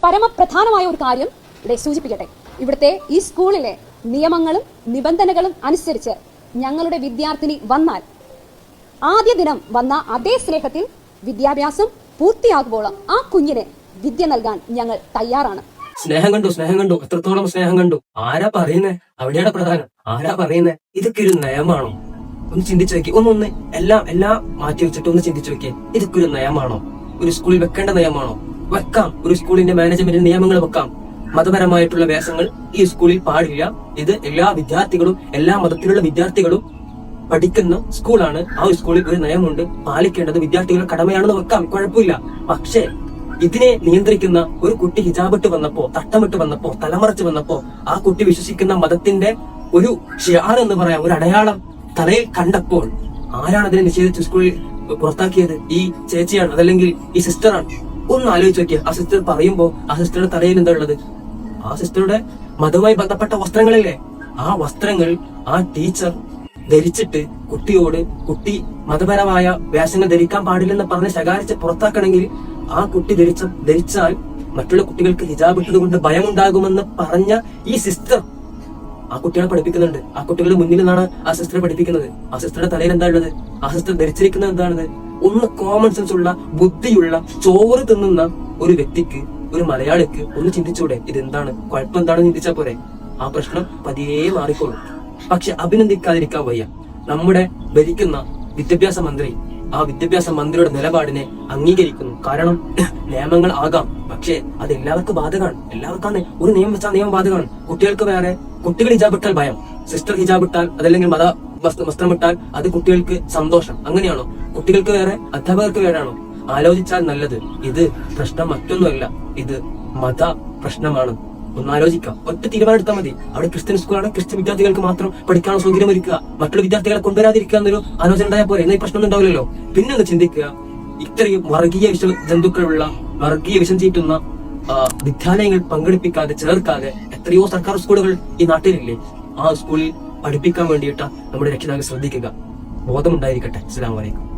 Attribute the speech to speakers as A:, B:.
A: പരമപ്രധാനമായ ഒരു കാര്യം ഇവിടെ സൂചിപ്പിക്കട്ടെ. ഇവിടുത്തെ ഈ സ്കൂളിലെ നിയമങ്ങളും നിബന്ധനകളും അനുസരിച്ച് ഞങ്ങളുടെ വിദ്യാർത്ഥിനി വന്നാൽ ആദ്യ ദിനം വന്ന അതേ സ്നേഹത്തിൽ വിദ്യാഭ്യാസം പൂർത്തിയാകുമ്പോഴും ആ കുഞ്ഞിന് വിദ്യ നൽകാൻ ഞങ്ങൾ തയ്യാറാണ്.
B: സ്നേഹം കണ്ടു, എത്രത്തോളം സ്നേഹം കണ്ടു. ആരാ പറയുന്നേ? അവിടെയാണ് പ്രധാനം. ആരാ പറയുന്നേ? ഇതൊക്കെ ഒരു നയമാണോ? ഒന്ന് ചിന്തിച്ചു നോക്കി. ഒന്ന് എല്ലാം മാറ്റി വെച്ചിട്ട് ഒന്ന് ചിന്തിച്ചു നോക്കിയേ. ഇതൊക്കെ ഒരു നയമാണോ? ഒരു സ്കൂളിൽ വെക്കേണ്ട നയമാണോ? വെക്കാം. ഒരു സ്കൂളിന്റെ മാനേജ്മെന്റിന് നിയമങ്ങൾ വെക്കാം. മതപരമായിട്ടുള്ള വേഷങ്ങൾ ഈ സ്കൂളിൽ പാടില്ല. ഇത് എല്ലാ വിദ്യാർത്ഥികളും, എല്ലാ മതത്തിലുള്ള വിദ്യാർത്ഥികളും പഠിക്കുന്ന സ്കൂളാണ്. ആ സ്കൂളിൽ ഒരു നയമുണ്ട്, പാലിക്കേണ്ടത് വിദ്യാർത്ഥികളുടെ കടമയാണെന്ന് വെക്കാം, കുഴപ്പമില്ല. പക്ഷേ ഇതിനെ നിയന്ത്രിക്കുന്ന ഒരു കുട്ടി ഹിജാബിട്ട് വന്നപ്പോ, തട്ടമിട്ട് വന്നപ്പോ, തലമറച്ച് വന്നപ്പോ ആ കുട്ടി വിശ്വസിക്കുന്ന മതത്തിന്റെ ഒരു ഷിയാർ എന്ന് പറയാം, ഒരു അടയാളം തലയിൽ കണ്ടപ്പോൾ ആരാണ് അതിനെ നിഷേധിച്ച് സ്കൂളിൽ പുറത്താക്കിയത്? ഈ ചേച്ചിയാണ്, അതല്ലെങ്കിൽ ഈ സിസ്റ്ററാണ്. ഒന്ന് ആലോചിച്ച് നോക്കിയ. ആ സിസ്റ്റർ പറയുമ്പോ ആ സിസ്റ്ററുടെ തലയിൽ എന്താ ഉള്ളത്? ആ സിസ്റ്ററുടെ മതവുമായി ബന്ധപ്പെട്ട വസ്ത്രങ്ങളല്ലേ? ആ വസ്ത്രങ്ങൾ ആ ടീച്ചർ ധരിച്ചിട്ട് കുട്ടി മതപരമായ വേഷങ്ങൾ ധരിക്കാൻ പാടില്ലെന്ന് പറഞ്ഞ് ശകാരിച്ച് പുറത്താക്കണമെങ്കിൽ ആ കുട്ടി ധരിച്ചാൽ മറ്റുള്ള കുട്ടികൾക്ക് ഹിജാബ് ഇട്ടതുകൊണ്ട് ഭയമുണ്ടാകുമെന്ന് പറഞ്ഞ ഈ സിസ്റ്റർ ആ കുട്ടികളെ പഠിപ്പിക്കുന്നുണ്ട്. ആ കുട്ടികളുടെ മുന്നിൽ നിന്നാണ് ആ സിസ്റ്ററെ പഠിപ്പിക്കുന്നത്. ആ സിസ്റ്ററുടെ തലയിൽ എന്താ ഉള്ളത്? ആ സിസ്റ്റർ ധരിച്ചിരിക്കുന്നത് എന്താണത്? ഒന്ന് കോമൺ സെൻസ് ഉള്ള, ബുദ്ധിയുള്ള, ചോറ് തിന്നുന്ന ഒരു വ്യക്തിക്ക്, ഒരു മലയാളിക്ക് ഒന്ന് ചിന്തിച്ചൂടെ? ഇതെന്താണ് കുഴപ്പം? എന്താണെന്ന് ചിന്തിച്ചാൽ പോരെ? ആ പ്രശ്നം പതിയെ മാറിക്കോളും. പക്ഷെ അഭിനന്ദിക്കാതിരിക്കാൻ വയ്യ. നമ്മുടെ ഭരിക്കുന്ന വിദ്യാഭ്യാസ മന്ത്രി ആ വിദ്യാഭ്യാസ മന്ത്രിയുടെ നിലപാടിനെ അംഗീകരിക്കുന്നു. കാരണം നിയമങ്ങൾ ആകാം, പക്ഷേ അത് എല്ലാവർക്കും ബാധകമാണ്. എല്ലാവർക്കാണ്. ഒരു നിയമം വെച്ചാൽ നിയമം ബാധകമാണ്. കുട്ടികൾക്ക് വേറെ, കുട്ടികൾ ഹിജാബിട്ടാൽ ഭയം, സിസ്റ്റർ ഹിജാബിട്ടാൽ അതല്ലെങ്കിൽ മത വസ്ത്രമിട്ടാൽ അത് കുട്ടികൾക്ക് സന്തോഷം. അങ്ങനെയാണോ? കുട്ടികൾക്ക് വേറെ, അധ്യാപകർക്ക് വേറെയാണോ? ആലോചിച്ചാൽ നല്ലത്. ഇത് പ്രശ്നം മറ്റൊന്നുമല്ല, ഇത് മത പ്രശ്നമാണ്. ഒന്നാലോചിക്കാം. ഒറ്റ തീരുമാനം എടുത്താൽ മതി. അവിടെ ക്രിസ്ത്യൻ സ്കൂളാണ്, ക്രിസ്ത്യൻ വിദ്യാർത്ഥികൾക്ക് മാത്രം പഠിക്കാനുള്ള സൗകര്യം ഒരുക്കുക, മറ്റുള്ള വിദ്യാർത്ഥികളെ കൊണ്ടുവരാതിരിക്കുക എന്നൊരു ആലോചന ഉണ്ടായാൽ പോലെ. എന്നാൽ ഈ പ്രശ്നമൊന്നും ഉണ്ടാവില്ലല്ലോ. പിന്നെ ഒന്ന് ചിന്തിക്കുക, ഇത്രയും വർഗീയ ജന്തുക്കളുള്ള, വർഗീയ വിഷം ചീറ്റുന്ന വിദ്യാലയങ്ങൾ പങ്കെടുപ്പിക്കാതെ, ചേർക്കാതെ എത്രയോ സർക്കാർ സ്കൂളുകൾ ഈ നാട്ടിലില്ലേ? ആ സ്കൂളിൽ പഠിപ്പിക്കാൻ വേണ്ടിയിട്ട് നമ്മുടെ രക്ഷിതാക്കൾ ശ്രദ്ധിക്കുക. ബോധമുണ്ടായിരിക്കട്ടെ. അസ്സലാമു അലൈക്കും.